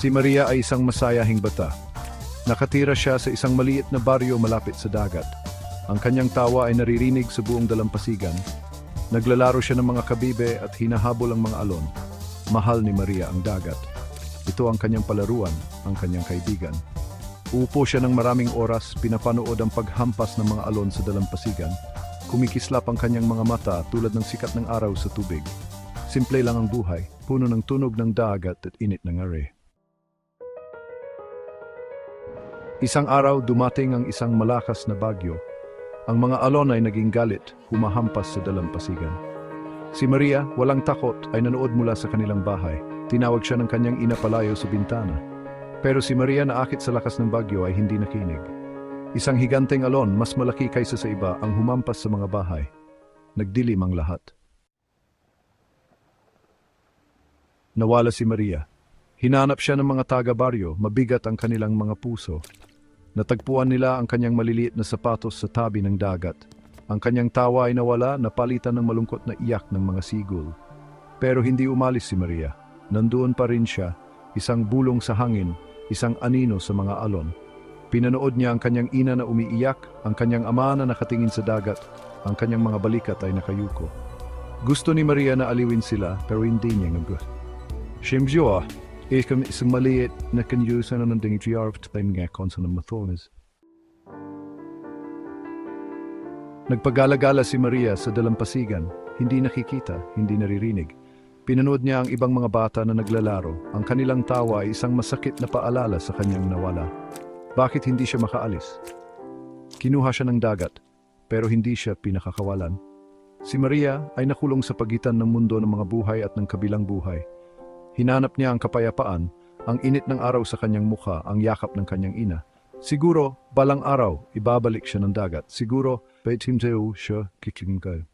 Si Maria ay isang masayahing bata. Nakatira siya sa isang maliit na baryo malapit sa dagat. Ang kanyang tawa ay naririnig sa buong dalampasigan. Naglalaro siya ng mga kabibe at hinahabol ang mga alon. Mahal ni Maria ang dagat. Ito ang kanyang palaruan, ang kanyang kaibigan. Uupo siya ng maraming oras, pinapanood ang paghampas ng mga alon sa dalampasigan. Kumikislap ang kanyang mga mata tulad ng sikat ng araw sa tubig. Simple lang ang buhay, puno ng tunog ng dagat at init ng are. Isang araw dumating ang isang malakas na bagyo. Ang mga alon ay naging galit, humahampas sa dalampasigan. Si Maria, walang takot, ay nanood mula sa kanilang bahay. Tinawag siya ng kanyang ina palayo sa bintana. Pero si Maria na akit sa lakas ng bagyo ay hindi nakinig. Isang higanteng alon, mas malaki kaysa sa iba, ang humampas sa mga bahay. Nagdilim ang lahat. Nawala si Maria. Hinanap siya ng mga taga-baryo, mabigat ang kanilang mga puso. Natagpuan nila ang kanyang maliliit na sapatos sa tabi ng dagat. Ang kanyang tawa ay nawala, napalitan ng malungkot na iyak ng mga sigul. Pero hindi umalis si Maria. Nandoon pa rin siya, isang bulong sa hangin, isang anino sa mga alon. Pinanood niya ang kanyang ina na umiiyak, ang kanyang ama na nakatingin sa dagat, ang kanyang mga balikat ay nakayuko. Gusto ni Maria na aliwin sila, pero hindi niya ngagot. Shimjua, isang maliit na kanyusan ng dingitriarv tayo nga konsa ng mathones. Nagpagalagala si Maria sa dalampasigan, hindi nakikita, hindi naririnig. Pinanood niya ang ibang mga bata na naglalaro. Ang kanilang tawa ay isang masakit na paalala sa kanyang nawala. Bakit hindi siya makaalis? Kinuha siya ng dagat, pero hindi siya pinakakawalan. Si Maria ay nakulong sa pagitan ng mundo ng mga buhay at ng kabilang buhay. Hinanap niya ang kapayapaan, ang init ng araw sa kanyang mukha, ang yakap ng kanyang ina. Siguro, balang araw, ibabalik siya ng dagat. Siguro, baitim siya kikling kayo.